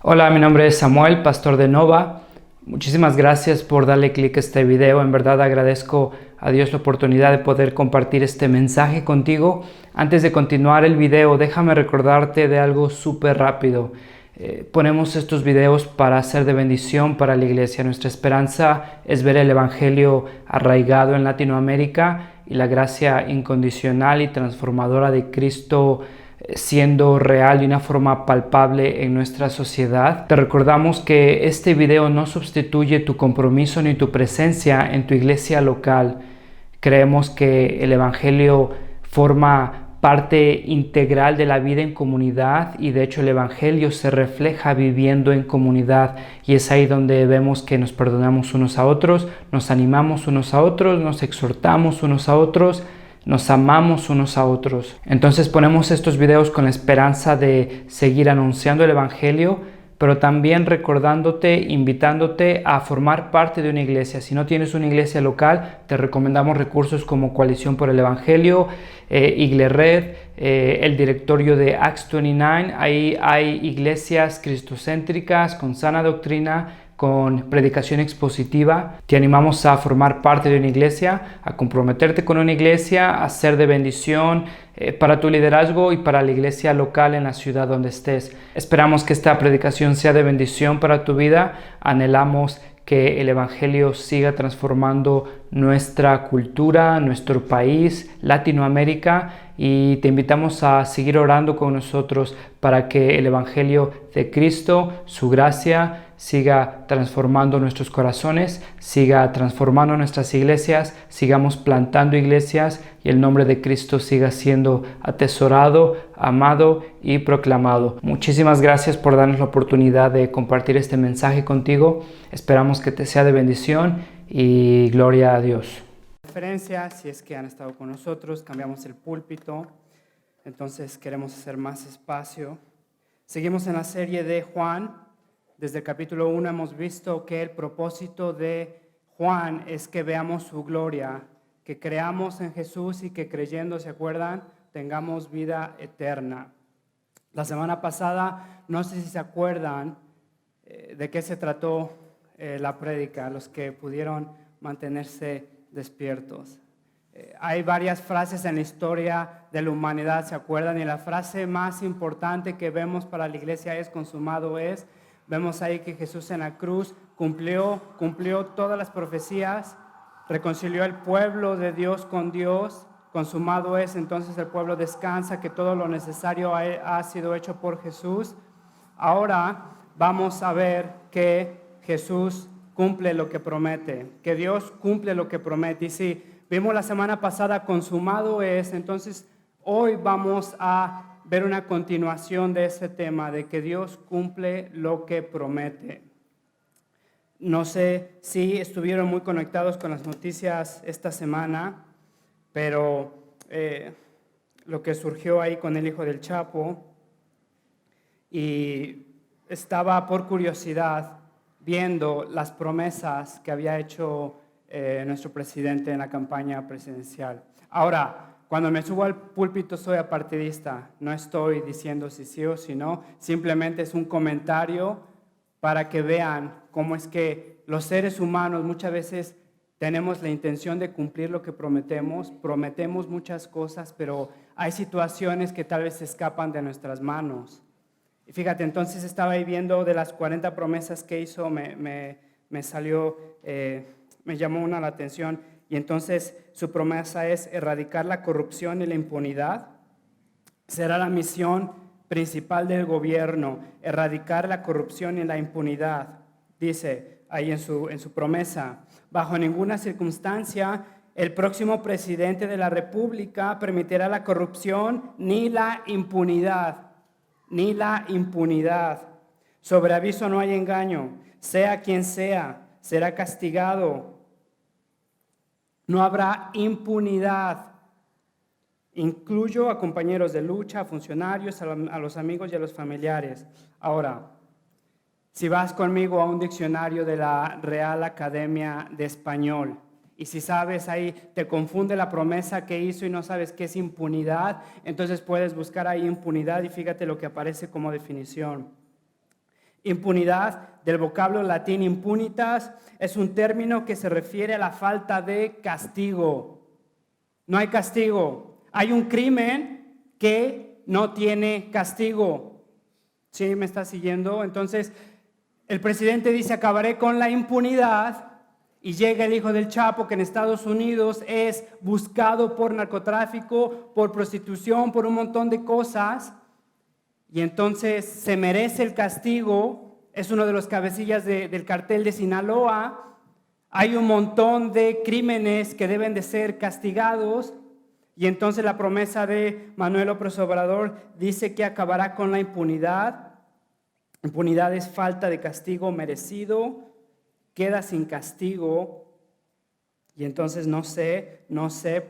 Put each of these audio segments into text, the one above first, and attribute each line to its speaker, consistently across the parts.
Speaker 1: Hola, mi nombre es Samuel, pastor de Nova. Muchísimas gracias por darle clic a este video. En verdad agradezco a Dios la oportunidad de poder compartir este mensaje contigo. Antes de continuar el video, déjame recordarte de algo súper rápido. Ponemos estos videos para ser de bendición para la iglesia. Nuestra esperanza es ver el evangelio arraigado en Latinoamérica y la gracia incondicional y transformadora de Cristo siendo real de una forma palpable en nuestra sociedad. Te recordamos que este video no sustituye tu compromiso ni tu presencia en tu iglesia local. Creemos que el evangelio forma parte integral de la vida en comunidad y de hecho el evangelio se refleja viviendo en comunidad, y es ahí donde vemos que nos perdonamos unos a otros, nos animamos unos a otros, nos exhortamos unos a otros, nos amamos unos a otros. Entonces ponemos estos videos con la esperanza de seguir anunciando el evangelio, pero también recordándote, invitándote a formar parte de una iglesia. Si no tienes una iglesia local, te recomendamos recursos como Coalición por el Evangelio, Iglered, el directorio de Acts 29. Ahí hay iglesias cristocéntricas con sana doctrina, con predicación expositiva. Te animamos a formar parte de una iglesia, a comprometerte con una iglesia, a ser de bendición para tu liderazgo y para la iglesia local en la ciudad donde estés. Esperamos que esta predicación sea de bendición para tu vida. Anhelamos que el evangelio siga transformando nuestra cultura, nuestro país, Latinoamérica, y te invitamos a seguir orando con nosotros para que el evangelio de Cristo, su gracia, siga transformando nuestros corazones, siga transformando nuestras iglesias, sigamos plantando iglesias y el nombre de Cristo siga siendo atesorado, amado y proclamado. Muchísimas gracias por darnos la oportunidad de compartir este mensaje contigo. Esperamos que te sea de bendición y gloria a Dios.
Speaker 2: Si es que han estado con nosotros, cambiamos el púlpito, entonces queremos hacer más espacio. Seguimos en la serie de Juan. Desde el capítulo 1 hemos visto que el propósito de Juan es que veamos su gloria, que creamos en Jesús y que creyendo, ¿se acuerdan?, tengamos vida eterna. La semana pasada, no sé si se acuerdan de qué se trató la prédica, los que pudieron mantenerse despiertos. Hay varias frases en la historia de la humanidad, ¿se acuerdan? Y la frase más importante que vemos para la iglesia es consumado es. Vemos ahí que Jesús en la cruz cumplió todas las profecías, reconcilió al pueblo de Dios con Dios, consumado es, entonces el pueblo descansa, que todo lo necesario ha sido hecho por Jesús. Ahora vamos a ver que Jesús cumple lo que promete, que Dios cumple lo que promete. Y si vimos la semana pasada consumado es, entonces hoy vamos a ver una continuación de ese tema, de que Dios cumple lo que promete. No sé si estuvieron muy conectados con las noticias esta semana, pero lo que surgió ahí con el hijo del Chapo, y estaba por curiosidad viendo las promesas que había hecho nuestro presidente en la campaña presidencial. Ahora, cuando me subo al púlpito soy apartidista, no estoy diciendo si sí o si no, simplemente es un comentario para que vean cómo es que los seres humanos muchas veces tenemos la intención de cumplir lo que prometemos muchas cosas, pero hay situaciones que tal vez se escapan de nuestras manos. Y fíjate, entonces estaba ahí viendo de las 40 promesas que hizo, me salió, me llamó una la atención. Y entonces su promesa es erradicar la corrupción y la impunidad. Será la misión principal del gobierno, erradicar la corrupción y la impunidad. Dice ahí en su promesa, bajo ninguna circunstancia el próximo presidente de la República permitirá la corrupción ni la impunidad. Ni la impunidad. Sobre aviso no hay engaño. Sea quien sea, será castigado. No habrá impunidad. Incluyo a compañeros de lucha, a funcionarios, a los amigos y a los familiares. Ahora, si vas conmigo a un diccionario de la Real Academia de Español, y si sabes ahí, te confunde la promesa que hizo y no sabes qué es impunidad, entonces puedes buscar ahí impunidad y fíjate lo que aparece como definición. Impunidad, del vocablo latín impunitas, es un término que se refiere a la falta de castigo. No hay castigo. Hay un crimen que no tiene castigo. ¿Sí me está siguiendo? Entonces, el presidente dice, acabaré con la impunidad, y llega el hijo del Chapo, que en Estados Unidos es buscado por narcotráfico, por prostitución, por un montón de cosas, y entonces se merece el castigo. Es uno de los cabecillas del cartel de Sinaloa. Hay un montón de crímenes que deben de ser castigados, y entonces la promesa de Manuel López Obrador dice que acabará con la impunidad. Impunidad es falta de castigo merecido, queda sin castigo, y entonces no sé,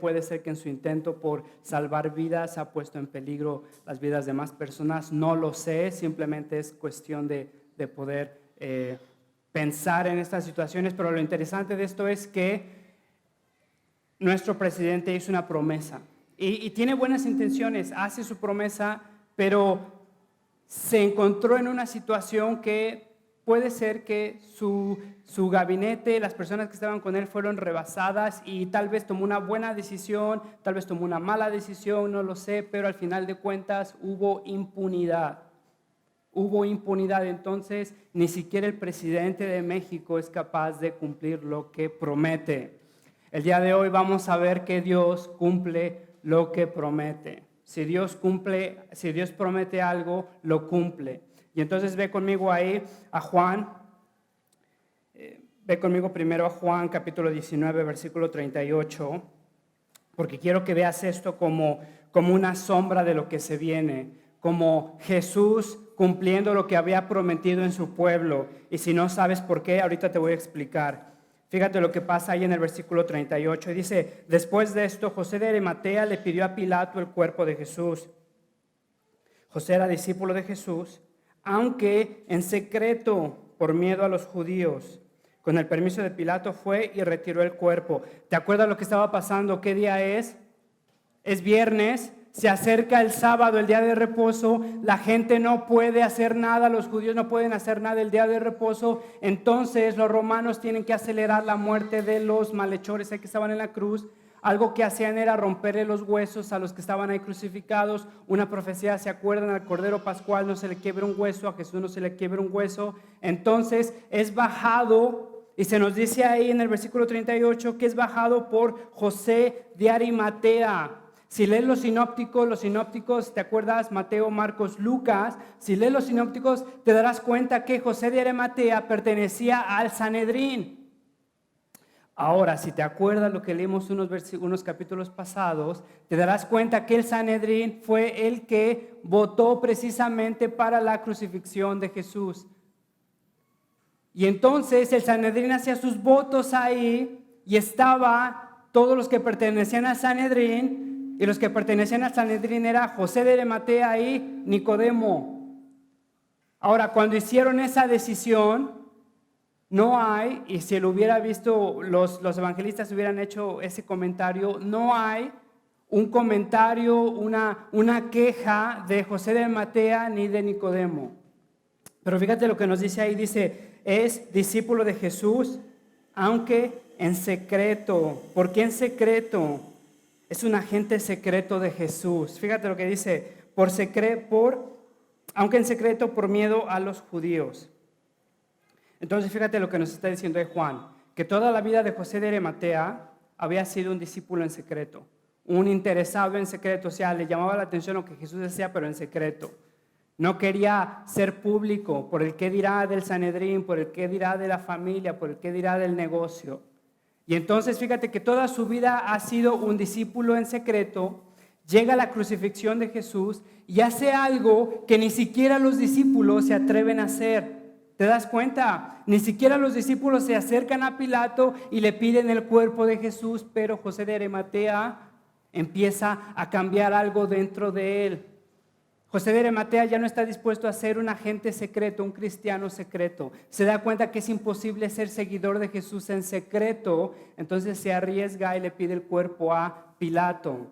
Speaker 2: puede ser que en su intento por salvar vidas ha puesto en peligro las vidas de más personas, no lo sé, simplemente es cuestión de poder pensar en estas situaciones, pero lo interesante de esto es que nuestro presidente hizo una promesa, y tiene buenas intenciones, hace su promesa, pero se encontró en una situación que puede ser que su gabinete, las personas que estaban con él fueron rebasadas, y tal vez tomó una buena decisión, tal vez tomó una mala decisión, no lo sé, pero al final de cuentas hubo impunidad. Hubo impunidad, entonces ni siquiera el presidente de México es capaz de cumplir lo que promete. El día de hoy vamos a ver que Dios cumple lo que promete. Si Dios promete algo, lo cumple. Y entonces ve conmigo ahí a Juan, ve conmigo primero a Juan capítulo 19, versículo 38, porque quiero que veas esto como una sombra de lo que se viene, como Jesús cumpliendo lo que había prometido en su pueblo. Y si no sabes por qué, ahorita te voy a explicar. Fíjate lo que pasa ahí en el versículo 38. Dice, después de esto, José de Arimatea le pidió a Pilato el cuerpo de Jesús. José era discípulo de Jesús, aunque en secreto, por miedo a los judíos. Con el permiso de Pilato fue y retiró el cuerpo. ¿Te acuerdas lo que estaba pasando? ¿Qué día es? Es viernes. Se acerca el sábado, el día de reposo, la gente no puede hacer nada, los judíos no pueden hacer nada el día de reposo, entonces los romanos tienen que acelerar la muerte de los malhechores que estaban en la cruz. Algo que hacían era romperle los huesos a los que estaban ahí crucificados. Una profecía, ¿se acuerdan? Al Cordero Pascual no se le quiebra un hueso, a Jesús no se le quiebra un hueso. Entonces es bajado, y se nos dice ahí en el versículo 38 que es bajado por José de Arimatea. Si lees los sinópticos, ¿te acuerdas? Mateo, Marcos, Lucas. Si lees los sinópticos, te darás cuenta que José de Arimatea pertenecía al Sanedrín. Ahora, si te acuerdas lo que leímos unos capítulos pasados, te darás cuenta que el Sanedrín fue el que votó precisamente para la crucifixión de Jesús. Y entonces el Sanedrín hacía sus votos ahí, y estaba todos los que pertenecían al Sanedrín. Y los que pertenecían al Sanedrín era José de Arimatea y Nicodemo. Ahora, cuando hicieron esa decisión, no hay, y si lo hubiera visto, los evangelistas hubieran hecho ese comentario, no hay un comentario, una queja de José de Arimatea ni de Nicodemo. Pero fíjate lo que nos dice ahí, dice, es discípulo de Jesús, aunque en secreto. ¿Por qué en secreto? Es un agente secreto de Jesús. Fíjate lo que dice, aunque en secreto por miedo a los judíos. Entonces fíjate lo que nos está diciendo ahí Juan, que toda la vida de José de Arimatea había sido un discípulo en secreto, un interesado en secreto, o sea, le llamaba la atención lo que Jesús decía, pero en secreto. No quería ser público por el qué dirá del Sanedrín, por el qué dirá de la familia, por el qué dirá del negocio. Y entonces fíjate que toda su vida ha sido un discípulo en secreto. Llega la crucifixión de Jesús y hace algo que ni siquiera los discípulos se atreven a hacer. ¿Te das cuenta? Ni siquiera los discípulos se acercan a Pilato y le piden el cuerpo de Jesús, pero José de Arimatea empieza a cambiar algo dentro de él. José de Arimatea ya no está dispuesto a ser un agente secreto, un cristiano secreto. Se da cuenta que es imposible ser seguidor de Jesús en secreto, entonces se arriesga y le pide el cuerpo a Pilato.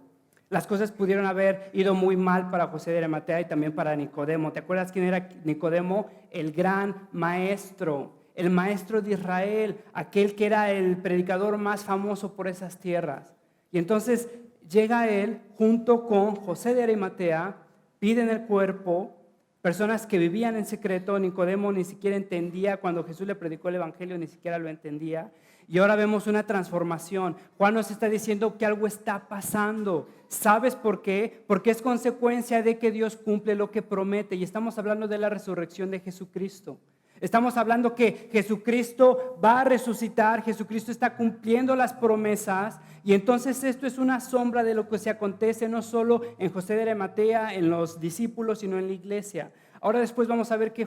Speaker 2: Las cosas pudieron haber ido muy mal para José de Arimatea y también para Nicodemo. ¿Te acuerdas quién era Nicodemo? El gran maestro, el maestro de Israel, aquel que era el predicador más famoso por esas tierras. Y entonces llega él junto con José de Arimatea, piden el cuerpo, personas que vivían en secreto. Nicodemo ni siquiera entendía cuando Jesús le predicó el evangelio, ni siquiera lo entendía. Y ahora vemos una transformación. Juan nos está diciendo que algo está pasando. ¿Sabes por qué? Porque es consecuencia de que Dios cumple lo que promete. Y estamos hablando de la resurrección de Jesucristo. Estamos hablando que Jesucristo va a resucitar, Jesucristo está cumpliendo las promesas, y entonces esto es una sombra de lo que se acontece no solo en José de Arimatea, en los discípulos, sino en la iglesia. Ahora después vamos a ver que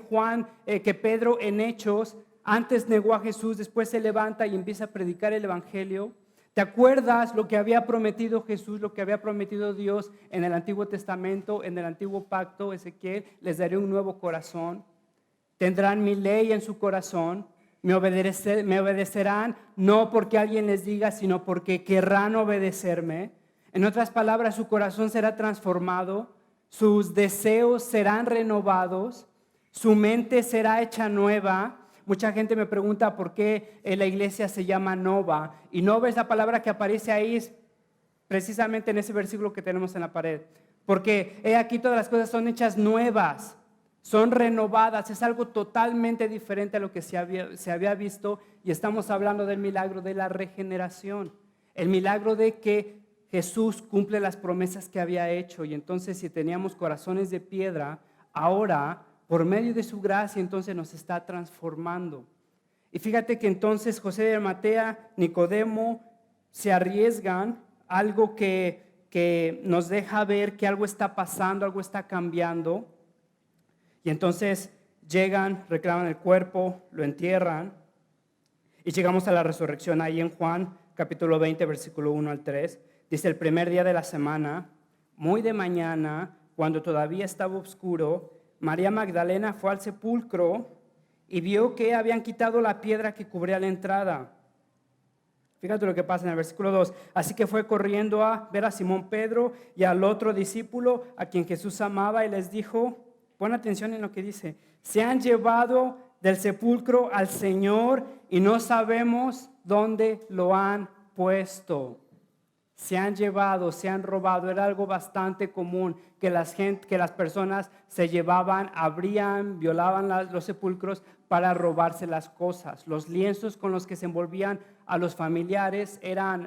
Speaker 2: que Pedro en Hechos, antes negó a Jesús, después se levanta y empieza a predicar el evangelio. ¿Te acuerdas lo que había prometido Jesús, lo que había prometido Dios en el Antiguo Testamento, en el Antiguo Pacto? Ezequiel: les daré un nuevo corazón. Tendrán mi ley en su corazón, me obedecerán no porque alguien les diga, sino porque querrán obedecerme. En otras palabras, su corazón será transformado, sus deseos serán renovados, su mente será hecha nueva. Mucha gente me pregunta por qué la iglesia se llama Nova. Y Nova es la palabra que aparece ahí precisamente en ese versículo que tenemos en la pared. Porque he aquí todas las cosas son hechas nuevas. Son renovadas, es algo totalmente diferente a lo que se había visto, y estamos hablando del milagro de la regeneración, el milagro de que Jesús cumple las promesas que había hecho. Y entonces, si teníamos corazones de piedra, ahora por medio de su gracia entonces nos está transformando. Y fíjate que entonces José de Arimatea, Nicodemo se arriesgan, algo que nos deja ver que algo está pasando, algo está cambiando. Y entonces llegan, reclaman el cuerpo, lo entierran, y llegamos a la resurrección. Ahí en Juan capítulo 20, versículo 1 al 3, dice: el primer día de la semana, muy de mañana, cuando todavía estaba oscuro, María Magdalena fue al sepulcro y vio que habían quitado la piedra que cubría la entrada. Fíjate lo que pasa en el versículo 2. Así que fue corriendo a ver a Simón Pedro y al otro discípulo a quien Jesús amaba, y les dijo, pon atención en lo que dice: se han llevado del sepulcro al Señor y no sabemos dónde lo han puesto. Se han llevado, se han robado. Era algo bastante común que las personas se llevaban, abrían, violaban los sepulcros para robarse las cosas. Los lienzos con los que se envolvían a los familiares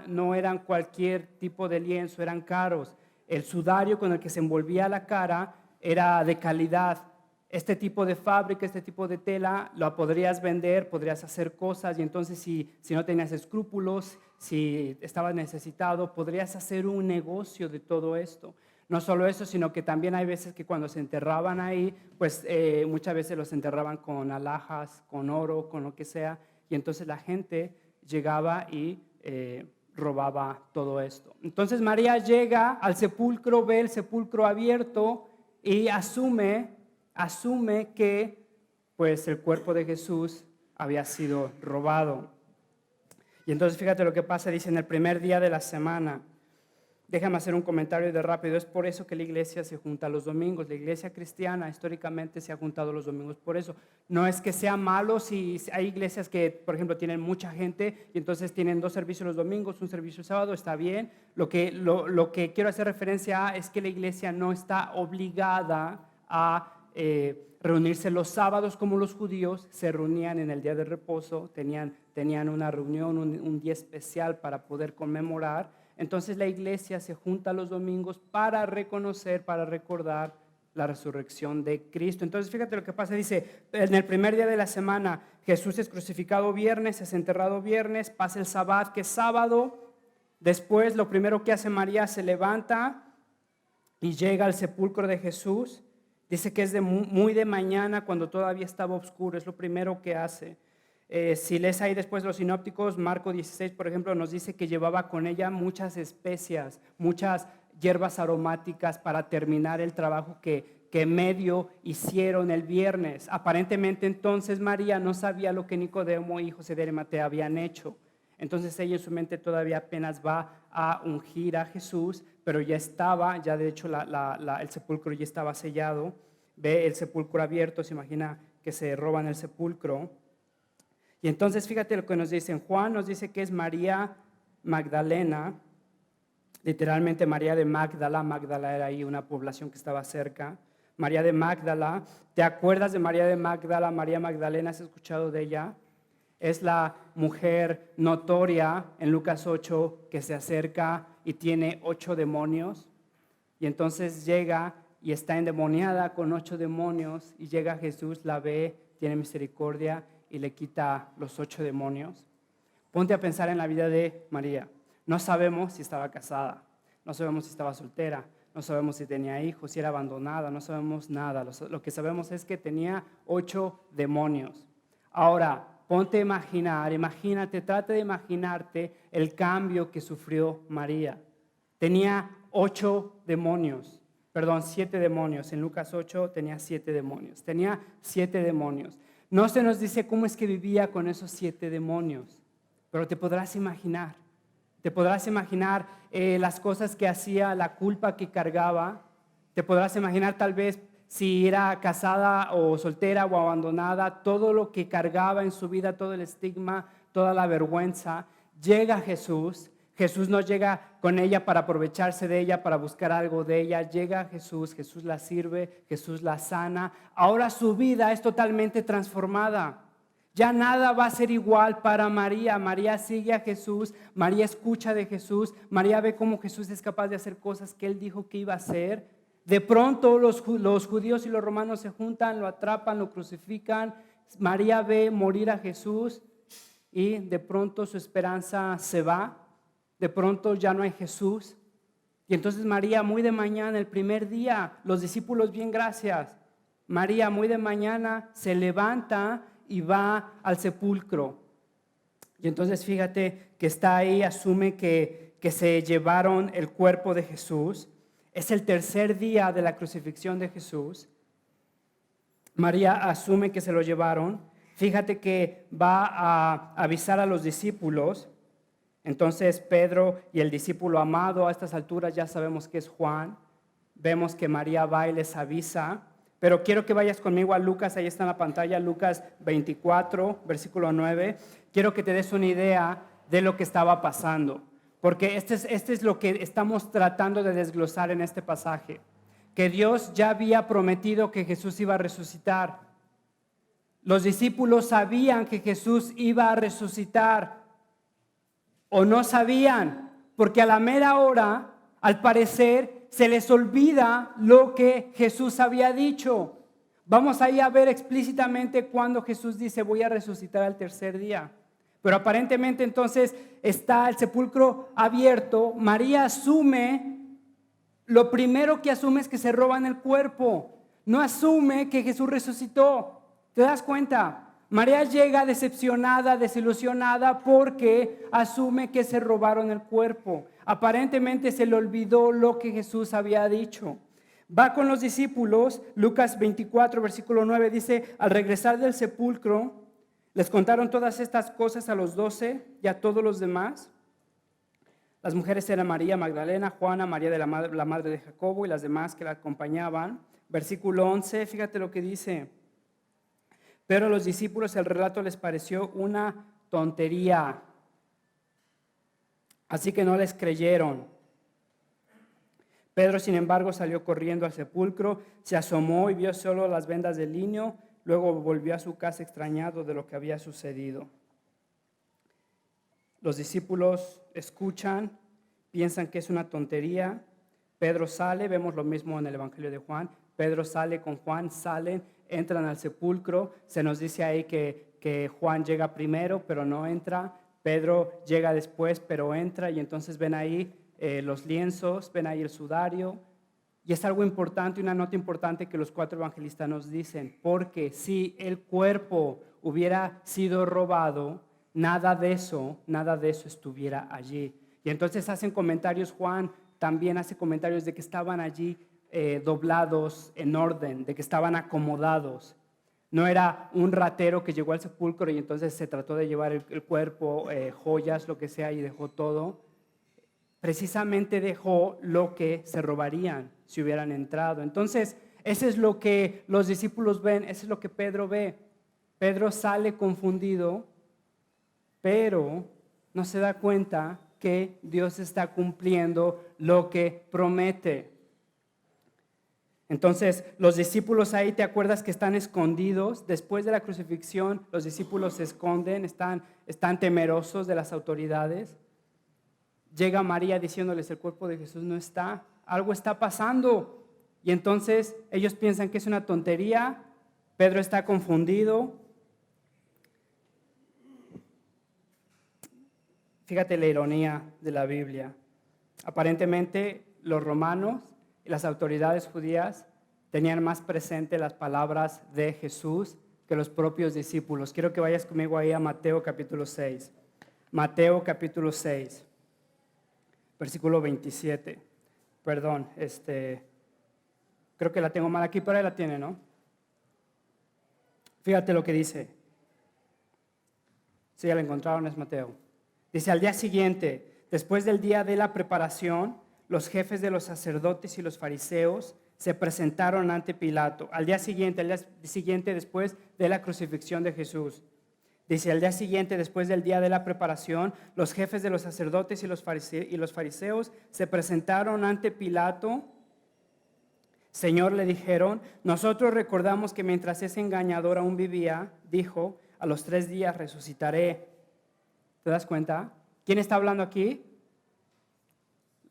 Speaker 2: no eran cualquier tipo de lienzo, eran caros. El sudario con el que se envolvía la cara era de calidad. Este tipo de fábrica, este tipo de tela, lo podrías vender, podrías hacer cosas, y entonces si no tenías escrúpulos, si estabas necesitado, podrías hacer un negocio de todo esto. No solo eso, sino que también hay veces que cuando se enterraban ahí, pues muchas veces los enterraban con alhajas, con oro, con lo que sea, y entonces la gente llegaba y robaba todo esto. Entonces María llega al sepulcro, ve el sepulcro abierto y asume que pues el cuerpo de Jesús había sido robado. Y entonces fíjate lo que pasa, dice: en el primer día de la semana. Déjame hacer un comentario de rápido. Es por eso que la iglesia se junta los domingos. La iglesia cristiana históricamente se ha juntado los domingos por eso. No es que sea malo si hay iglesias que, por ejemplo, tienen mucha gente y entonces tienen 2 servicios los domingos, un servicio el sábado, está bien. Lo que quiero hacer referencia a es que la iglesia no está obligada a reunirse los sábados como los judíos se reunían en el día de reposo, tenían una reunión, un día especial para poder conmemorar. Entonces la iglesia se junta los domingos para reconocer, para recordar la resurrección de Cristo. Entonces fíjate lo que pasa, dice: en el primer día de la semana Jesús es crucificado viernes, es enterrado viernes, pasa el sabbat, que es sábado. Después lo primero que hace María, se levanta y llega al sepulcro de Jesús. Dice que es muy de mañana, cuando todavía estaba oscuro, es lo primero que hace. Si lees ahí después los sinópticos, Marco 16, por ejemplo, nos dice que llevaba con ella muchas especias, muchas hierbas aromáticas para terminar el trabajo que medio hicieron el viernes. Aparentemente entonces María no sabía lo que Nicodemo y José de Arimatea habían hecho. Entonces ella en su mente todavía apenas va a ungir a Jesús, pero ya estaba, ya de hecho el sepulcro ya estaba sellado. Ve el sepulcro abierto, se imagina que se roban el sepulcro. Y entonces fíjate lo que nos dicen. Juan nos dice que es María Magdalena, literalmente María de Magdala. Magdala era ahí una población que estaba cerca. María de Magdala. ¿Te acuerdas de María de Magdala? María Magdalena, ¿has escuchado de ella? Es la mujer notoria en Lucas 8 que se acerca y tiene 8 demonios. Y entonces llega y está endemoniada con 8 demonios y llega Jesús, la ve, tiene misericordia y le quita los 8 demonios. Ponte a pensar en la vida de María. No sabemos si estaba casada, no sabemos si estaba soltera, no sabemos si tenía hijos, si era abandonada, no sabemos nada. Lo que sabemos es que tenía 8 demonios. Ahora, ponte a imagínate, trata de imaginarte el cambio que sufrió María. Tenía 7 demonios. En Lucas 8 tenía 7 demonios. Tenía 7 demonios. No se nos dice cómo es que vivía con esos 7 demonios, pero te podrás imaginar. Te podrás imaginar las cosas que hacía, la culpa que cargaba. Te podrás imaginar tal vez si era casada o soltera o abandonada, todo lo que cargaba en su vida, todo el estigma, toda la vergüenza. Llega Jesús. Jesús no llega con ella para aprovecharse de ella, para buscar algo de ella. Llega Jesús, Jesús la sirve, Jesús la sana. Ahora su vida es totalmente transformada. Ya nada va a ser igual para María. María sigue a Jesús, María escucha de Jesús, María ve cómo Jesús es capaz de hacer cosas que él dijo que iba a hacer. De pronto los judíos y los romanos se juntan, lo atrapan, lo crucifican. María ve morir a Jesús y de pronto su esperanza se va. De pronto ya no hay Jesús. Y entonces María muy de mañana, el primer día, los discípulos, bien, gracias. María muy de mañana se levanta y va al sepulcro. Y entonces fíjate que está ahí, asume que se llevaron el cuerpo de Jesús. Es el tercer día de la crucifixión de Jesús. María asume que se lo llevaron. Fíjate que va a avisar a los discípulos. Entonces Pedro y el discípulo amado, a estas alturas ya sabemos que es Juan. Vemos que María va y les avisa. Pero quiero que vayas conmigo a Lucas, ahí está en la pantalla, Lucas 24, versículo 9. Quiero que te des una idea de lo que estaba pasando, porque este es lo que estamos tratando de desglosar en este pasaje, que Dios ya había prometido que Jesús iba a resucitar. Los discípulos sabían que Jesús iba a resucitar, o no sabían, porque a la mera hora, al parecer, se les olvida lo que Jesús había dicho. Vamos ahí a ver explícitamente cuando Jesús dice voy a resucitar al tercer día. Pero aparentemente entonces está el sepulcro abierto. María asume, lo primero que asume es que se roban el cuerpo. No asume que Jesús resucitó. ¿Te das cuenta? María llega decepcionada, desilusionada porque asume que se robaron el cuerpo. Aparentemente se le olvidó lo que Jesús había dicho. Va con los discípulos, Lucas 24, versículo 9, dice, al regresar del sepulcro, les contaron todas estas cosas a los 12 y a todos los demás. Las mujeres eran María Magdalena, Juana, María de la madre de Jacobo y las demás que la acompañaban. Versículo 11, fíjate lo que dice. Pero a los discípulos el relato les pareció una tontería, así que no les creyeron. Pedro, sin embargo, salió corriendo al sepulcro, se asomó y vio solo las vendas de lino, luego volvió a su casa extrañado de lo que había sucedido. Los discípulos escuchan, piensan que es una tontería. Pedro sale, vemos lo mismo en el Evangelio de Juan. Pedro sale con Juan, salen, entran al sepulcro. Se nos dice ahí que Juan llega primero, pero no entra. Pedro llega después, pero entra. Y entonces ven ahí los lienzos, ven ahí el sudario. Y es algo importante, una nota importante que los 4 evangelistas nos dicen. Porque si el cuerpo hubiera sido robado, nada de eso estuviera allí. Y entonces hacen comentarios, Juan también hace comentarios de que estaban allí doblados en orden, de que estaban acomodados. No era un ratero que llegó al sepulcro y entonces se trató de llevar el cuerpo, joyas, lo que sea, y dejó todo. precisamente dejó lo que se robarían si hubieran entrado. Entonces, eso es lo que los discípulos ven, eso es lo que Pedro ve. Pedro sale confundido, pero no se da cuenta que Dios está cumpliendo lo que promete. Entonces, los discípulos ahí, ¿te acuerdas que están escondidos? Después de la crucifixión, los discípulos se esconden, están temerosos de las autoridades. Llega María diciéndoles, el cuerpo de Jesús no está, algo está pasando. Y entonces ellos piensan que es una tontería, Pedro está confundido. Fíjate la ironía de la Biblia. Aparentemente los romanos y las autoridades judías tenían más presente las palabras de Jesús que los propios discípulos. Quiero que vayas conmigo ahí a Mateo capítulo 6. Mateo capítulo 6, versículo 27. Perdón, creo que la tengo mal aquí, pero ahí la tiene, ¿no? Fíjate lo que dice. Si ya la encontraron, es Mateo. Dice, al día siguiente, después del día de la preparación, los jefes de los sacerdotes y los fariseos se presentaron ante Pilato. Al día siguiente después de la crucifixión de Jesús. Dice, al día siguiente, después del día de la preparación, los jefes de los sacerdotes y los fariseos se presentaron ante Pilato. Señor, le dijeron, nosotros recordamos que mientras ese engañador aún vivía, dijo, a los 3 días resucitaré. ¿Te das cuenta? ¿Quién está hablando aquí?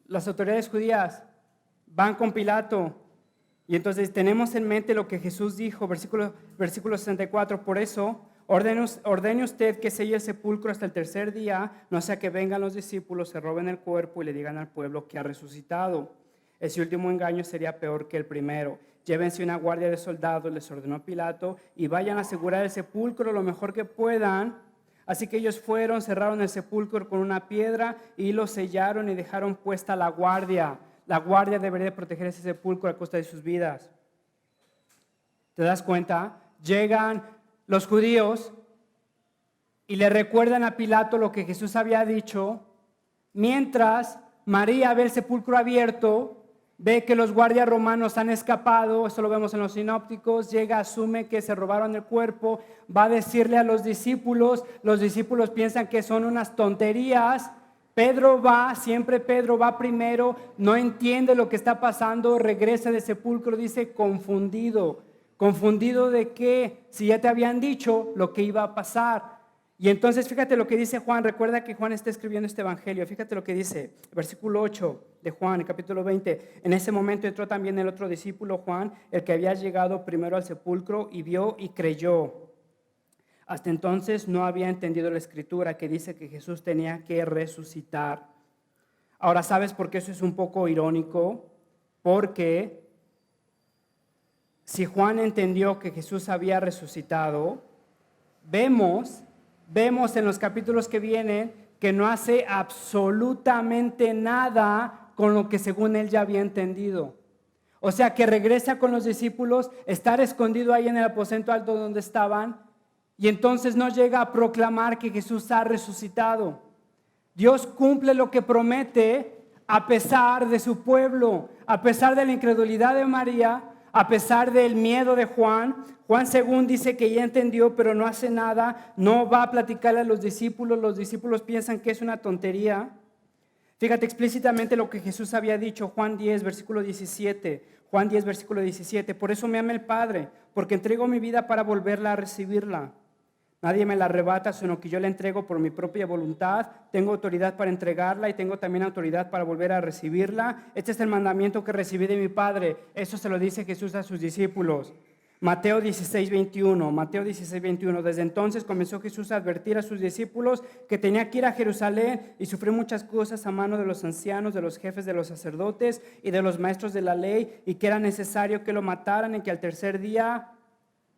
Speaker 2: Las autoridades judías van con Pilato. Y entonces tenemos en mente lo que Jesús dijo, versículo 64. Por eso, ordene usted que selle el sepulcro hasta el 3er día, no sea que vengan los discípulos, se roben el cuerpo y le digan al pueblo que ha resucitado. Ese último engaño sería peor que el primero. Llévense una guardia de soldados, les ordenó Pilato, y vayan a asegurar el sepulcro lo mejor que puedan. Así que ellos fueron, cerraron el sepulcro con una piedra y lo sellaron y dejaron puesta la guardia. La guardia debería proteger ese sepulcro a costa de sus vidas. ¿Te das cuenta? Llegan los judíos y le recuerdan a Pilato lo que Jesús había dicho, mientras María ve el sepulcro abierto, ve que los guardias romanos han escapado, esto lo vemos en los sinópticos, llega, asume que se robaron el cuerpo, va a decirle a los discípulos piensan que son unas tonterías, siempre Pedro va primero, no entiende lo que está pasando, regresa del sepulcro, dice confundido. ¿Confundido de qué? Si ya te habían dicho lo que iba a pasar. Y entonces fíjate lo que dice Juan, recuerda que Juan está escribiendo este evangelio, fíjate lo que dice, versículo 8 de Juan, el capítulo 20. En ese momento entró también el otro discípulo, Juan, el que había llegado primero al sepulcro y vio y creyó. Hasta entonces no había entendido la escritura que dice que Jesús tenía que resucitar. Ahora, ¿sabes por qué eso es un poco irónico? Porque si Juan entendió que Jesús había resucitado, vemos en los capítulos que vienen que no hace absolutamente nada con lo que según él ya había entendido. O sea, que regresa con los discípulos, estar escondido ahí en el aposento alto donde estaban, y entonces no llega a proclamar que Jesús ha resucitado. Dios cumple lo que promete a pesar de su pueblo, a pesar de la incredulidad de María, a pesar del miedo de Juan. Juan según dice que ya entendió, pero no hace nada, no va a platicarle a los discípulos piensan que es una tontería. Fíjate explícitamente lo que Jesús había dicho, Juan 10, versículo 17. Juan 10, versículo 17. Por eso me ama el Padre, porque entrego mi vida para volverla a recibirla. Nadie me la arrebata, sino que yo la entrego por mi propia voluntad. Tengo autoridad para entregarla y tengo también autoridad para volver a recibirla. Este es el mandamiento que recibí de mi Padre. Eso se lo dice Jesús a sus discípulos. Mateo 16, 21. Mateo 16, 21. Desde entonces comenzó Jesús a advertir a sus discípulos que tenía que ir a Jerusalén y sufrir muchas cosas a mano de los ancianos, de los jefes de los sacerdotes y de los maestros de la ley, y que era necesario que lo mataran y que al 3er día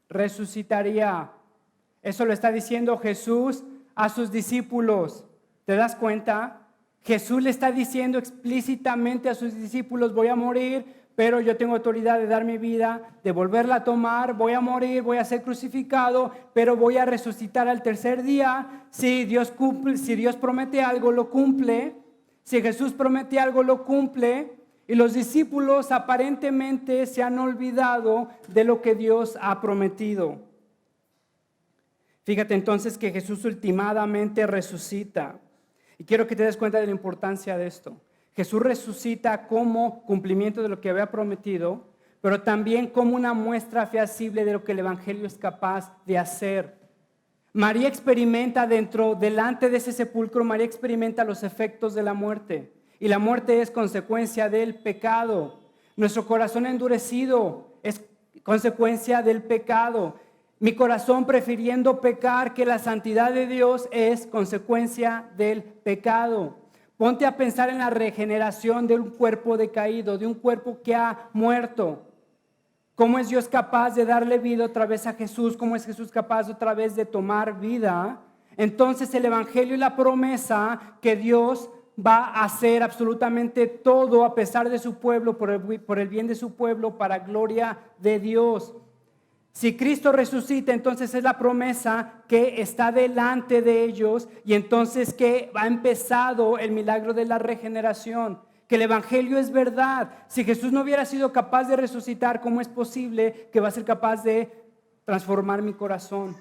Speaker 2: resucitaría. Eso lo está diciendo Jesús a sus discípulos. ¿Te das cuenta? Jesús le está diciendo explícitamente a sus discípulos, voy a morir, pero yo tengo autoridad de dar mi vida, de volverla a tomar, voy a morir, voy a ser crucificado, pero voy a resucitar al 3er día. Si Dios promete algo, lo cumple. Si Jesús promete algo, lo cumple. Y los discípulos aparentemente se han olvidado de lo que Dios ha prometido. Fíjate entonces que Jesús ultimadamente resucita. Y quiero que te des cuenta de la importancia de esto. Jesús resucita como cumplimiento de lo que había prometido, pero también como una muestra fehacible de lo que el Evangelio es capaz de hacer. María experimenta delante de ese sepulcro, María experimenta los efectos de la muerte. Y la muerte es consecuencia del pecado. Nuestro corazón endurecido es consecuencia del pecado. Mi corazón prefiriendo pecar que la santidad de Dios es consecuencia del pecado. Ponte a pensar en la regeneración de un cuerpo decaído, de un cuerpo que ha muerto. ¿Cómo es Dios capaz de darle vida otra vez a Jesús? ¿Cómo es Jesús capaz otra vez de tomar vida? Entonces el Evangelio y la promesa que Dios va a hacer absolutamente todo a pesar de su pueblo, por el bien de su pueblo, para gloria de Dios. Si Cristo resucita, entonces es la promesa que está delante de ellos y entonces que ha empezado el milagro de la regeneración, que el Evangelio es verdad. Si Jesús no hubiera sido capaz de resucitar, ¿cómo es posible que va a ser capaz de transformar mi corazón?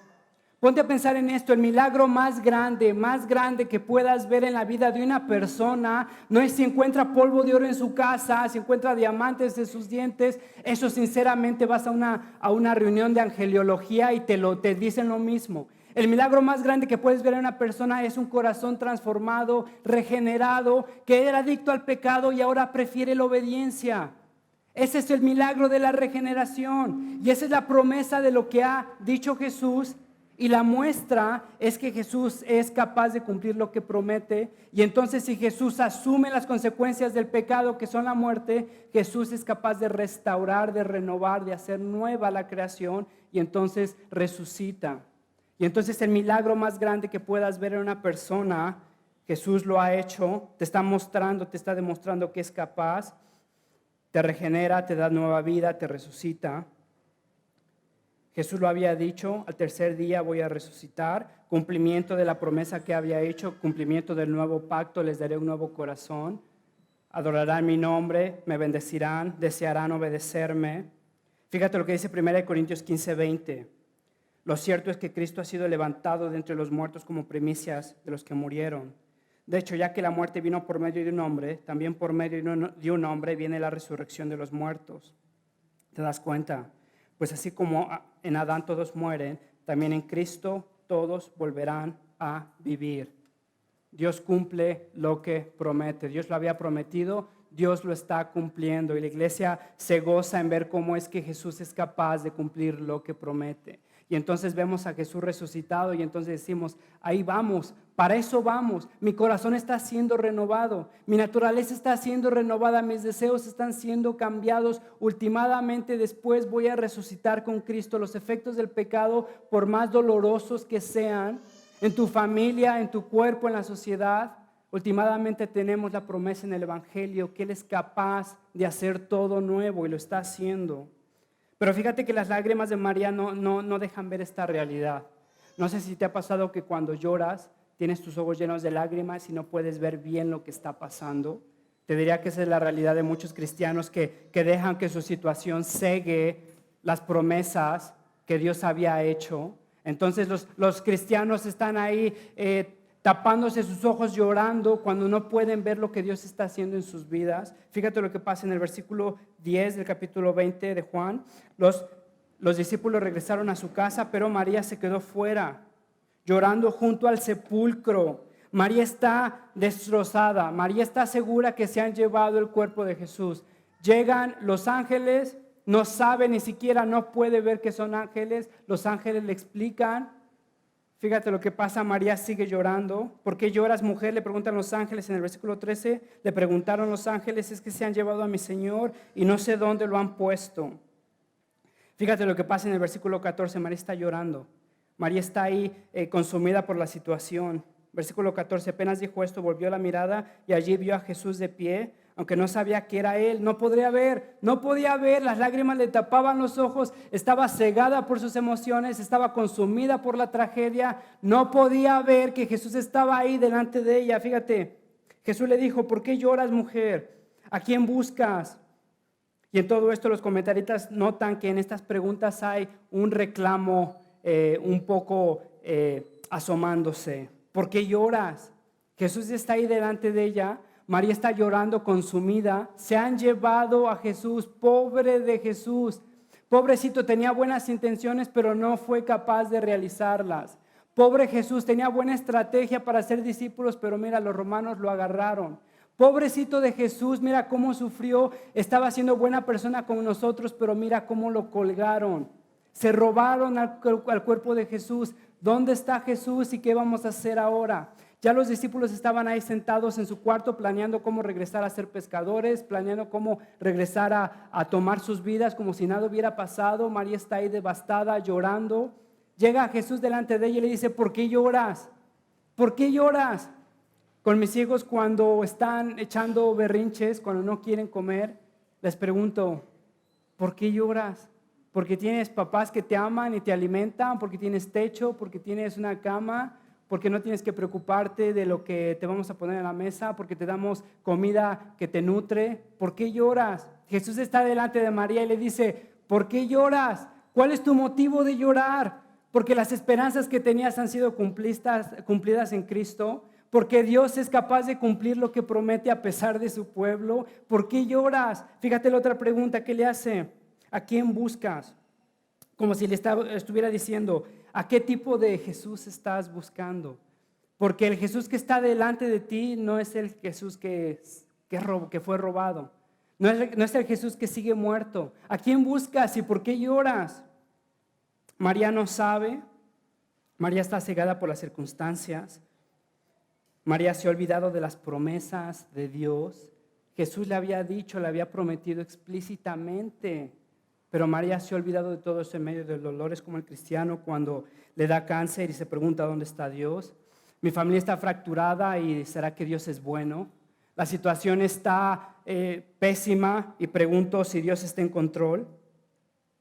Speaker 2: Ponte a pensar en esto, el milagro más grande que puedas ver en la vida de una persona, no es si encuentra polvo de oro en su casa, si encuentra diamantes en sus dientes. Eso sinceramente vas a una reunión de angeliología y te dicen lo mismo. El milagro más grande que puedes ver en una persona es un corazón transformado, regenerado, que era adicto al pecado y ahora prefiere la obediencia. Ese es el milagro de la regeneración y esa es la promesa de lo que ha dicho Jesús. Y la muestra es que Jesús es capaz de cumplir lo que promete. Y entonces si Jesús asume las consecuencias del pecado, que son la muerte, Jesús es capaz de restaurar, de renovar, de hacer nueva la creación y entonces resucita. Y entonces el milagro más grande que puedas ver en una persona, Jesús lo ha hecho, te está demostrando que es capaz, te regenera, te da nueva vida, te resucita. Jesús lo había dicho, al tercer día voy a resucitar, cumplimiento de la promesa que había hecho, cumplimiento del nuevo pacto, les daré un nuevo corazón, adorarán mi nombre, me bendecirán, desearán obedecerme. Fíjate lo que dice 1 Corintios 15:20. Lo cierto es que Cristo ha sido levantado de entre los muertos como primicias de los que murieron. De hecho, ya que la muerte vino por medio de un hombre, también por medio de un hombre viene la resurrección de los muertos. ¿Te das cuenta? Pues así como en Adán todos mueren, también en Cristo todos volverán a vivir. Dios cumple lo que promete. Dios lo había prometido, Dios lo está cumpliendo. Y la iglesia se goza en ver cómo es que Jesús es capaz de cumplir lo que promete. Y entonces vemos a Jesús resucitado y entonces decimos, ahí vamos, para eso vamos. Mi corazón está siendo renovado, mi naturaleza está siendo renovada, mis deseos están siendo cambiados. Ultimadamente después voy a resucitar con Cristo. Los efectos del pecado, por más dolorosos que sean, en tu familia, en tu cuerpo, en la sociedad, últimamente tenemos la promesa en el Evangelio que Él es capaz de hacer todo nuevo y lo está haciendo. Pero fíjate que las lágrimas de María no dejan ver esta realidad. No sé si te ha pasado que cuando lloras tienes tus ojos llenos de lágrimas y no puedes ver bien lo que está pasando. Te diría que esa es la realidad de muchos cristianos que dejan que su situación cegue las promesas que Dios había hecho. Entonces los cristianos están ahí tapándose sus ojos, llorando cuando no pueden ver lo que Dios está haciendo en sus vidas. Fíjate lo que pasa en el versículo 10 del capítulo 20 de Juan. Los discípulos regresaron a su casa, pero María se quedó fuera, llorando junto al sepulcro. María está destrozada, María está segura que se han llevado el cuerpo de Jesús. Llegan los ángeles, no sabe ni siquiera, no puede ver que son ángeles. Los ángeles le explican. Fíjate lo que pasa, María sigue llorando. ¿Por qué lloras, mujer?, le preguntan los ángeles en el versículo 13. Le preguntaron los ángeles, es que se han llevado a mi Señor y no sé dónde lo han puesto. Fíjate lo que pasa en el versículo 14, María está llorando. María está ahí consumida por la situación. Versículo 14, apenas dijo esto, volvió la mirada y allí vio a Jesús de pie, aunque no sabía que era Él. No podía ver, las lágrimas le tapaban los ojos, estaba cegada por sus emociones, estaba consumida por la tragedia, no podía ver que Jesús estaba ahí delante de ella. Fíjate, Jesús le dijo, ¿por qué lloras, mujer? ¿A quién buscas? Y en todo esto los comentaristas notan que en estas preguntas hay un reclamo un poco asomándose. ¿Por qué lloras? Jesús está ahí delante de ella. María está llorando consumida. Se han llevado a Jesús, pobre de Jesús. Pobrecito, tenía buenas intenciones, pero no fue capaz de realizarlas. Pobre Jesús, tenía buena estrategia para ser discípulos, pero mira, los romanos lo agarraron. Pobrecito de Jesús, mira cómo sufrió, estaba siendo buena persona con nosotros, pero mira cómo lo colgaron. Se robaron al cuerpo de Jesús. ¿Dónde está Jesús y qué vamos a hacer ahora? Ya los discípulos estaban ahí sentados en su cuarto planeando cómo regresar a ser pescadores, planeando cómo regresar a tomar sus vidas como si nada hubiera pasado. María está ahí devastada, llorando. Llega Jesús delante de ella y le dice, ¿por qué lloras? ¿Por qué lloras? Con mis hijos cuando están echando berrinches, cuando no quieren comer, les pregunto, ¿por qué lloras? ¿Porque tienes papás que te aman y te alimentan? ¿Porque tienes techo? ¿Porque tienes una cama? ¿Porque no tienes que preocuparte de lo que te vamos a poner en la mesa? ¿Porque te damos comida que te nutre? ¿Por qué lloras? Jesús está delante de María y le dice, ¿por qué lloras? ¿Cuál es tu motivo de llorar? Porque las esperanzas que tenías han sido cumplidas en Cristo. Porque Dios es capaz de cumplir lo que promete a pesar de su pueblo. ¿Por qué lloras? Fíjate la otra pregunta que le hace. ¿A quién buscas? Como si le estuviera diciendo, ¿a qué tipo de Jesús estás buscando? Porque el Jesús que está delante de ti no es el Jesús que fue robado. No es el Jesús que sigue muerto. ¿A quién buscas y por qué lloras? María no sabe. María está cegada por las circunstancias. María se ha olvidado de las promesas de Dios. Jesús le había dicho, le había prometido explícitamente, pero María se ha olvidado de todo eso en medio del dolor. Es como el cristiano cuando le da cáncer y se pregunta ¿dónde está Dios? Mi familia está fracturada y ¿será que Dios es bueno? La situación está pésima y pregunto si Dios está en control.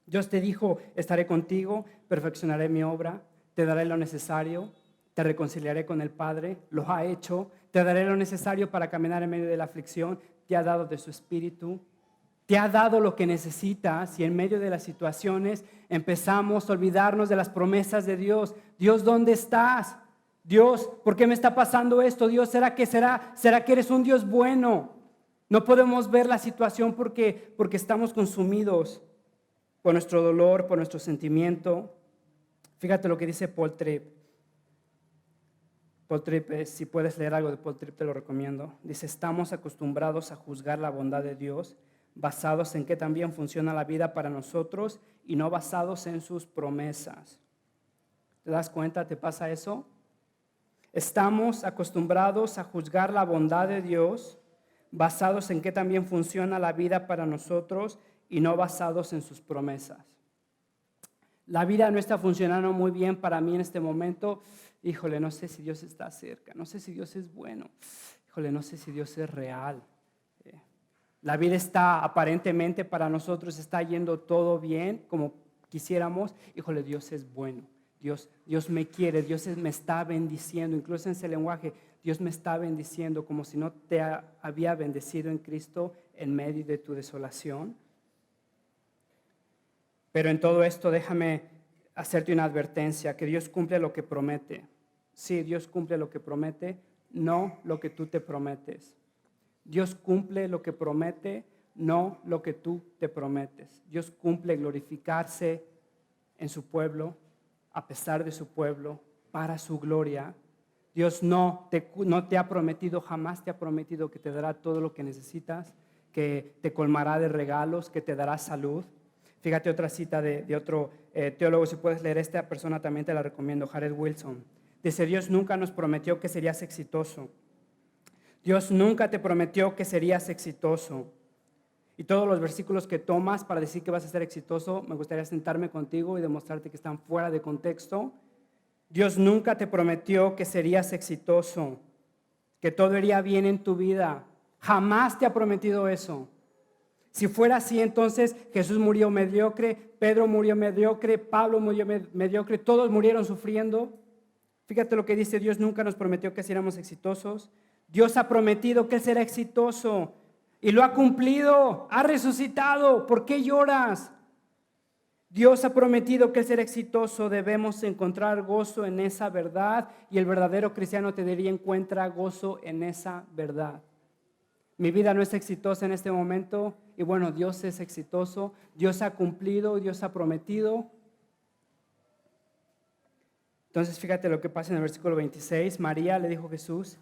Speaker 2: Dios te dijo, estaré contigo, perfeccionaré mi obra, te daré lo necesario. Te reconciliaré con el Padre, lo ha hecho, te daré lo necesario para caminar en medio de la aflicción, te ha dado de su espíritu, te ha dado lo que necesitas y en medio de las situaciones empezamos a olvidarnos de las promesas de Dios. Dios, ¿dónde estás? Dios, ¿por qué me está pasando esto? Dios, ¿será que eres un Dios bueno? No podemos ver la situación porque estamos consumidos por nuestro dolor, por nuestro sentimiento. Fíjate lo que dice Paul Tripp. Paul Tripp, si puedes leer algo de Paul Tripp, te lo recomiendo. Dice, estamos acostumbrados a juzgar la bondad de Dios basados en que también funciona la vida para nosotros y no basados en sus promesas. ¿Te das cuenta? ¿Te pasa eso? Estamos acostumbrados a juzgar la bondad de Dios basados en que también funciona la vida para nosotros y no basados en sus promesas. La vida no está funcionando muy bien para mí en este momento. Híjole, no sé si Dios está cerca, no sé si Dios es bueno, híjole, no sé si Dios es real. La vida está aparentemente para nosotros, está yendo todo bien como quisiéramos. Híjole, Dios es bueno, Dios me quiere, Dios me está bendiciendo, incluso en ese lenguaje, Dios me está bendiciendo como si no te había bendecido en Cristo en medio de tu desolación. Pero en todo esto déjame hacerte una advertencia, que Dios cumple lo que promete. Sí, Dios cumple lo que promete, no lo que tú te prometes. Dios cumple lo que promete, no lo que tú te prometes. Dios cumple glorificarse en su pueblo, a pesar de su pueblo, para su gloria. Dios no te ha prometido, jamás te ha prometido que te dará todo lo que necesitas, que te colmará de regalos, que te dará salud. Fíjate otra cita de otro teólogo, si puedes leer esta persona también te la recomiendo, Jared Wilson. Dice, Dios nunca nos prometió que serías exitoso. Dios nunca te prometió que serías exitoso. Y todos los versículos que tomas para decir que vas a ser exitoso, me gustaría sentarme contigo y demostrarte que están fuera de contexto. Dios nunca te prometió que serías exitoso, que todo iría bien en tu vida. Jamás te ha prometido eso. Si fuera así, entonces Jesús murió mediocre, Pedro murió mediocre, Pablo murió mediocre, todos murieron sufriendo. Fíjate lo que dice, Dios nunca nos prometió que seríamos exitosos. Dios ha prometido que Él será exitoso y lo ha cumplido, ha resucitado. ¿Por qué lloras? Dios ha prometido que Él será exitoso. Debemos encontrar gozo en esa verdad y el verdadero cristiano te diría encuentra gozo en esa verdad. Mi vida no es exitosa en este momento y bueno, Dios es exitoso. Dios ha cumplido, Dios ha prometido. Entonces fíjate lo que pasa en el versículo 26. María le dijo a Jesús,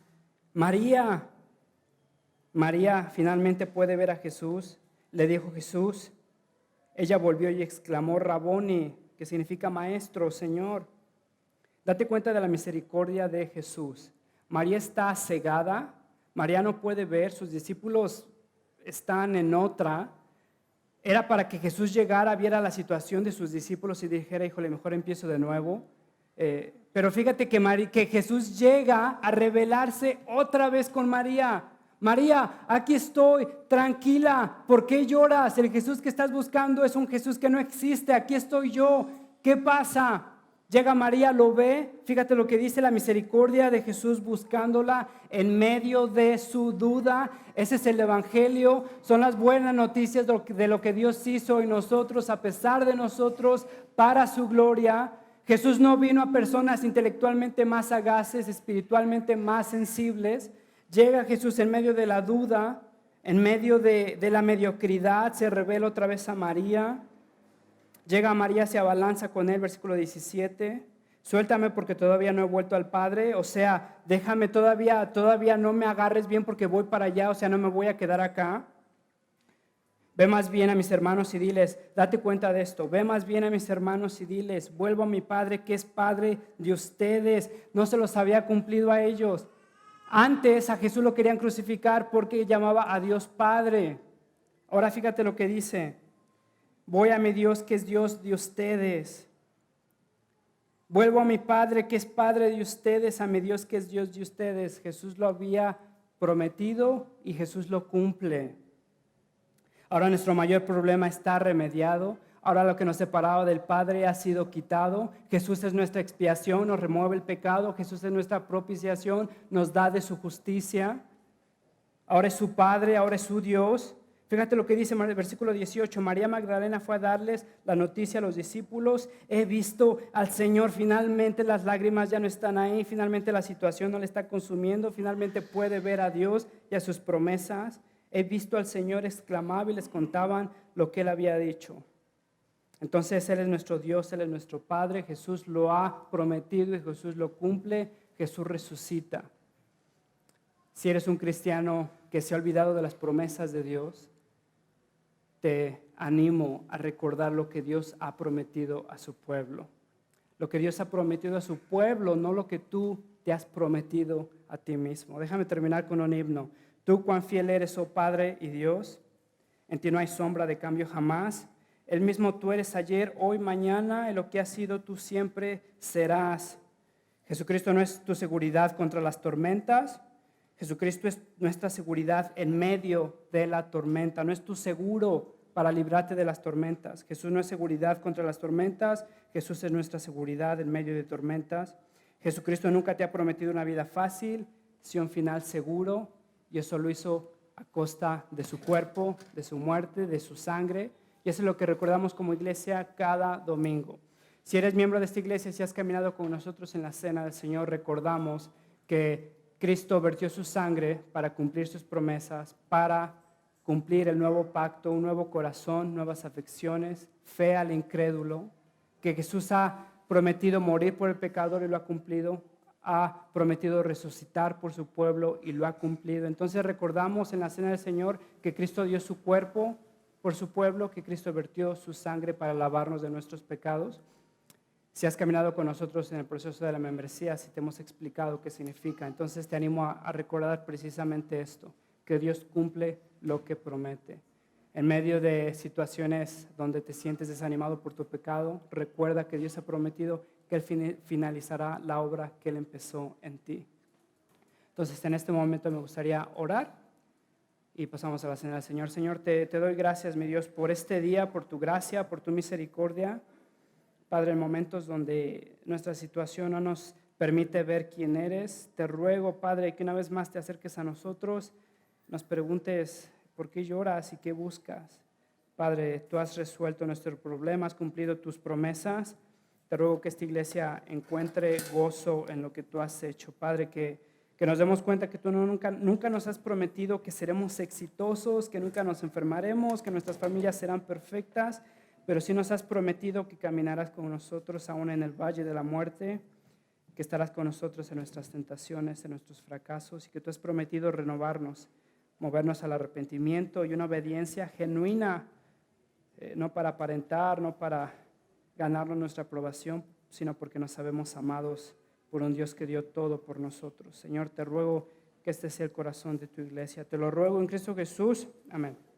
Speaker 2: María finalmente puede ver a Jesús. Le dijo Jesús. Ella volvió y exclamó, Raboni, que significa maestro, Señor. Date cuenta de la misericordia de Jesús. María está cegada. María no puede ver. Sus discípulos están en otra. Era para que Jesús llegara, viera la situación de sus discípulos y dijera, híjole, mejor empiezo de nuevo. Pero fíjate que Jesús llega a revelarse otra vez con María. María, aquí estoy, tranquila, ¿por qué lloras? El Jesús que estás buscando es un Jesús que no existe, aquí estoy yo, ¿qué pasa? Llega María, lo ve, fíjate lo que dice la misericordia de Jesús buscándola en medio de su duda. Ese es el Evangelio, son las buenas noticias de lo que Dios hizo en nosotros, a pesar de nosotros, para su gloria. Jesús no vino a personas intelectualmente más sagaces, espiritualmente más sensibles. Llega Jesús en medio de la duda, en medio de la mediocridad, se revela otra vez a María. Llega María, se abalanza con él, versículo 17. Suéltame porque todavía no he vuelto al Padre, o sea, déjame todavía no me agarres bien porque voy para allá, o sea, no me voy a quedar acá. Ve más bien a mis hermanos y diles, date cuenta de esto, ve más bien a mis hermanos y diles, vuelvo a mi Padre que es Padre de ustedes, no se los había cumplido a ellos. Antes a Jesús lo querían crucificar porque llamaba a Dios Padre. Ahora fíjate lo que dice, voy a mi Dios que es Dios de ustedes. Vuelvo a mi Padre que es Padre de ustedes, a mi Dios que es Dios de ustedes. Jesús lo había prometido y Jesús lo cumple. Ahora nuestro mayor problema está remediado. Ahora lo que nos separaba del Padre ha sido quitado. Jesús es nuestra expiación, nos remueve el pecado. Jesús es nuestra propiciación, nos da de su justicia. Ahora es su Padre, ahora es su Dios. Fíjate lo que dice el versículo 18. María Magdalena fue a darles la noticia a los discípulos. He visto al Señor, finalmente las lágrimas ya no están ahí. Finalmente la situación no le está consumiendo. Finalmente puede ver a Dios y a sus promesas. He visto al Señor, exclamaba y les contaban lo que Él había dicho. Entonces Él es nuestro Dios, Él es nuestro Padre. Jesús lo ha prometido y Jesús lo cumple. Jesús resucita. Si eres un cristiano que se ha olvidado de las promesas de Dios, te animo a recordar lo que Dios ha prometido a su pueblo. Lo que Dios ha prometido a su pueblo, no lo que tú te has prometido a ti mismo. Déjame terminar con un himno. Tú cuán fiel eres, oh Padre y Dios, en ti no hay sombra de cambio jamás. El mismo tú eres ayer, hoy, mañana, en lo que has sido tú siempre serás. Jesucristo no es tu seguridad contra las tormentas. Jesucristo es nuestra seguridad en medio de la tormenta. No es tu seguro para librarte de las tormentas. Jesús no es seguridad contra las tormentas. Jesús es nuestra seguridad en medio de tormentas. Jesucristo nunca te ha prometido una vida fácil, sino un final seguro. Y eso lo hizo a costa de su cuerpo, de su muerte, de su sangre. Y eso es lo que recordamos como iglesia cada domingo. Si eres miembro de esta iglesia, si has caminado con nosotros en la cena del Señor, recordamos que Cristo vertió su sangre para cumplir sus promesas, para cumplir el nuevo pacto, un nuevo corazón, nuevas afecciones, fe al incrédulo, que Jesús ha prometido morir por el pecador y lo ha cumplido, ha prometido resucitar por su pueblo y lo ha cumplido. Entonces recordamos en la cena del Señor que Cristo dio su cuerpo por su pueblo, que Cristo vertió su sangre para lavarnos de nuestros pecados. Si has caminado con nosotros en el proceso de la membresía, si te hemos explicado qué significa, entonces te animo a recordar precisamente esto, que Dios cumple lo que promete. En medio de situaciones donde te sientes desanimado por tu pecado, recuerda que Dios ha prometido que Él finalizará la obra que Él empezó en ti. Entonces, en este momento me gustaría orar y pasamos a la cena del Señor. Señor, te doy gracias, mi Dios, por este día, por tu gracia, por tu misericordia. Padre, en momentos donde nuestra situación no nos permite ver quién eres. Te ruego, Padre, que una vez más te acerques a nosotros, nos preguntes por qué lloras y qué buscas. Padre, tú has resuelto nuestro problema, has cumplido tus promesas. Te ruego que esta iglesia encuentre gozo en lo que tú has hecho. Padre, que nos demos cuenta que tú nunca nos has prometido que seremos exitosos, que nunca nos enfermaremos, que nuestras familias serán perfectas, pero sí nos has prometido que caminarás con nosotros aún en el valle de la muerte, que estarás con nosotros en nuestras tentaciones, en nuestros fracasos, y que tú has prometido renovarnos, movernos al arrepentimiento y una obediencia genuina, no para aparentar, no para ganarnos nuestra aprobación, sino porque nos sabemos amados por un Dios que dio todo por nosotros. Señor, te ruego que este sea el corazón de tu iglesia. Te lo ruego en Cristo Jesús. Amén.